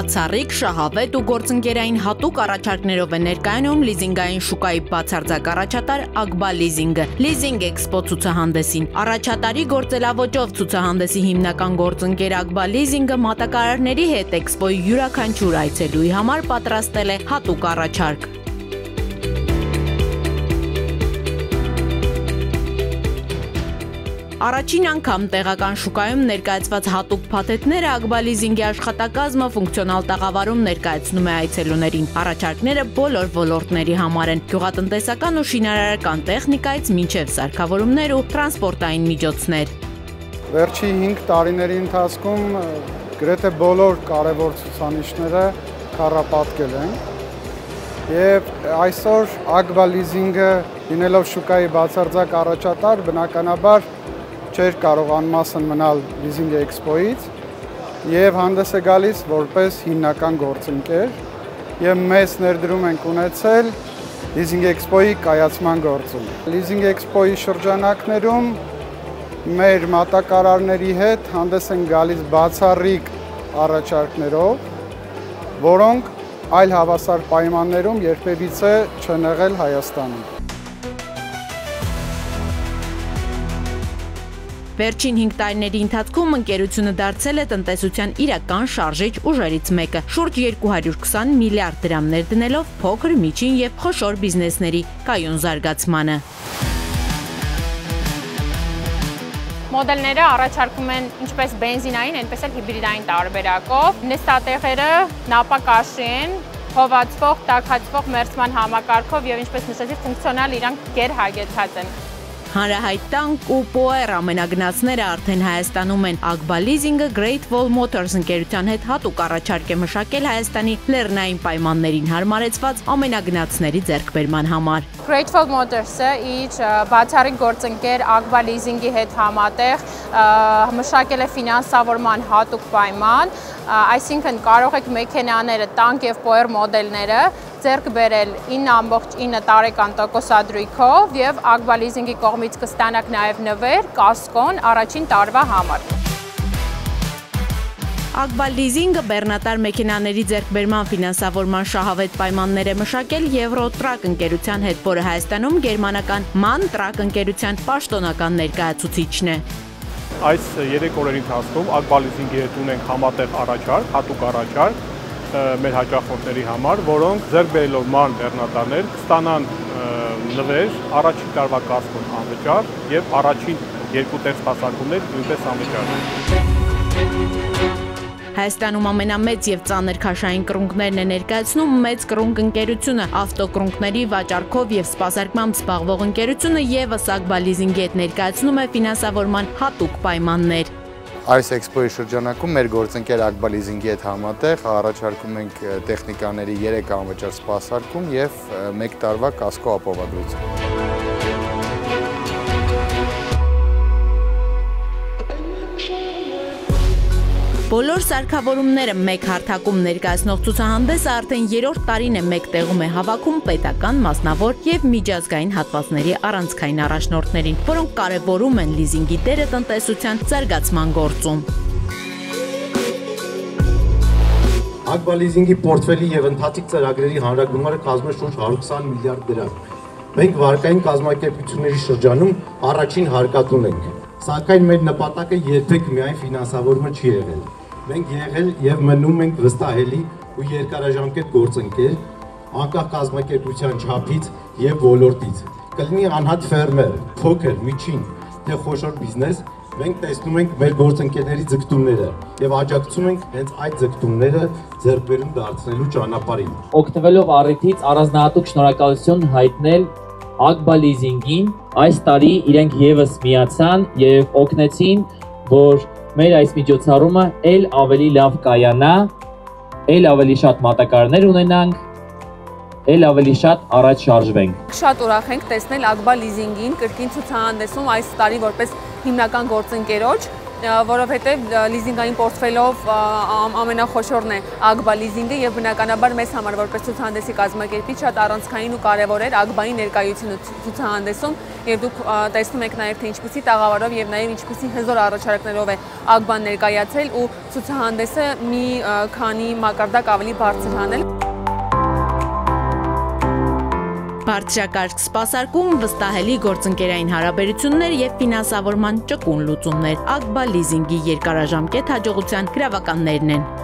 Բացառիկ, շահավետ ու գործընկերային հատուկ առաջարկներով է ներկայանում լիզինգային շուկայի բացարձակ առաջատար Ակբա լիզինգը Լիզինգ Էքսպո ցուցահանդեսին։ Առաջատարի գործելավոճով ցուցահանդեսի հիմնական գործընկեր Ակբա լիզինգը մատակարարների հետ էքսպոյի յուրաքանչյուր այցելուի համար պատրաստել է հատուկ առաջարկ։ Առաջին անգամ տեղական շուկայում ներկայացված հատուկ փաթեթները Ակբա լիզինգի աշխատակազմը ֆունկցիոնալ տաղավարում ներկայացնում է այցելուներին։ Առաջարկները բոլոր ոլորտների համար են՝ գյուղատնտեսական ու շինարարական տեխնիկայից մինչև սարքավորումներ ու տրանսպորտային միջոցներ։ Վերջի 5 տարիների ընթացքում գրեթե բոլոր կարևոր ցուցանիշները քառապատկել են։ Եվ այսօր Ակբա լիզինգը լինելով շուկայի բացարձակ առաջատար, բնականաբար չէր կարող անմասն մնալ Լիզինգ Էքսպոյից եւ հանդես է գալիս որպես հիմնական գործընկեր եւ մեծ ներդրում ենք ունեցել Լիզինգ Էքսպոյի կայացման գործում։ Լիզինգ Էքսպոյի շրջանակներում մեր մատակարարների հետ հանդես են գալիս բացառիկ առաջարկներով, որոնք այլ հավասար պայմաններում երբևիցե չեն եղել Հայաստանում։ Վերջին 5 տարիների ընթացքում ընկերությունը դարձել է տնտեսության իրական շարժիչ ուժերից մեկը, շուրջ 220 միլիարդ դրամ ներդնելով փոքր, միջին եւ խոշոր բիզնեսների կայուն զարգացմանը։ Մոդելները առաջարկում են ինչպես բենզինային, այնպես էլ հիբրիդային տարբերակով։ Նստատեղերը նապակաշի են, հովացվող, տաքացվող մերձման համակարգով եւ ինչպես նշեցի, ֆունկցիոնալ իրանք գերհագեցած են։ Հանրահայտ տանկ ու պոեր ամենագնացները արդեն Հայաստանում են։ Ակբա լիզինգը Great Wall Motors ընկերության հետ հատուկ առաջարկ է մշակել Հայաստանի լեռնային պայմաններին հարմարեցված ամենագնացների ձեռքբերման համար։ Great Wall Motors-ը իր բացառիկ գործընկեր Ակբա լիզինգի հետ համատեղ մշակել է ֆինանսավորման հատուկ պայման, այսինքն կարող եք մեքենաները, տանկ եւ պոեր մոդելները ձեռք բերել 9.9 տարեկան տոկոսադրույքով եւ Ակբա լիզինգի կողմից կստանաք նաեւ նվեր, կասկոն առաջին տարվա համար։ Ակբա լիզինգը բեռնատար մեքենաների ձեռքբերման ֆինանսավորման շահավետ պայմաններ է մշակել Եվրոտրակ ընկերության հետ, որը Հայաստանում գերմանական MAN Truck ընկերության պաշտոնական ներկայացուցիչն է։ Այս 3 օրերի ընթացքում Ակբա լիզինգի հետ ունենք համատեղ առաջարկ, հատուկ առաջարկ մեր հաճախորդների համար, որոնք ձեռք բերելով MAN բեռնատարներ կստանան նվեր, առաջին տարվա կասկոն անվճար եւ առաջին 2 տեղ սպասարկումներ նույնպես անվճար։ Հայաստանում ամենամեծ եւ ծանր քաշային կրունկներն է ներկայացնում մեծ կրունկ ընկերությունը, ավտոկրունկների վաճառքով եւ սպասարկմամբ զբաղվող ընկերությունը եւս Ակբա լիզինգի հետ ներկայացնում է ֆինանսավորման հատուկ պայմաններ։ Այս էքսպոյի շրջանակում մեր գործընկեր Ակբա լիզինգի հետ համատեղ առաջարկում ենք տեխնիկաների 3 անվճար սպասարկում եւ 1 տարվա կասկո ապահովագրություն։ Բոլոր սարքավորումները մեկ հարթակում ներկայացնող ցուցահանդեսը արդեն 3-րդ տարին է մեկ տեղում է հավաքում պետական, մասնավոր եւ միջազգային հատվածների առանցքային առաջնորդներին, որոնք կարևորում են լիզինգի դերը տնտեսության զարգացման գործում։ Ակբա լիզինգի պորտֆելի եւ ընթացիկ ծրագրերի հանրագումարը կազմում է շուրջ 120 միլիարդ դրամ։ Մենք վարկային կազմակերպությունների շրջանում առաջին հարկատուն ենք, սակայն մեր նպատակը երբեք միայն ֆինանսավորումը չի եղել։ Մենք եղել եւ մնում ենք վստահելի ու երկարաժամկետ գործընկեր, անկախ կազմակերպության չափից եւ ոլորտից։ Կլինի անհատ ֆերմեր, փոքր, միջին, թե խոշոր բիզնես, մենք տեսնում ենք մեր գործընկերների ձգտումները եւ աջակցում ենք հենց այդ ձգտումները ձեռքբերում դարձնելու ճանապարհին։ Օգտվելով առիթից առանձնահատուկ շնորհակալություն հայտնել Ակբա լիզինգին, այս տարի իրենք եւս միացան եւ օգնեցին, որ մեր այս միջոցառումը ել ավելի լավ կայանա, ել ավելի շատ մատակարարներ ունենանք, ել ավելի շատ առաջ շարժվենք։ Շատ ուրախ ենք տեսնել Ակբա լիզինգին կրկին ցուցահանդեսում այս տարի որպես հիմնական գործընկերոջ որովհետև լիզինգային պորտֆելով ամենախոշորն է Ագբա լիզինգը եւ բնականաբար մեզ համար որպես ցուցահանդեսի կազմակերպիչ շատ առանցքային ու կարեւոր էր Ագբայի ներկայությունը ցուցահանդեսում եւ դուք տեսնում եք նաեւ թե ինչպիսի տաղավարով եւ նաեւ ինչպիսի հզոր առաջարկներով է Ագբան ներկայացել ու ցուցահանդեսը մի քանի մակարդակ ավելի բարձր հանել։ Բարձրակարգ սպասարկում, վստահելի գործընկերային հարաբերություններ եւ ֆինանսավորման ճկուն լուծումներ Ագբա լիզինգի երկարաժամկետ հաջողության գրավականներն են։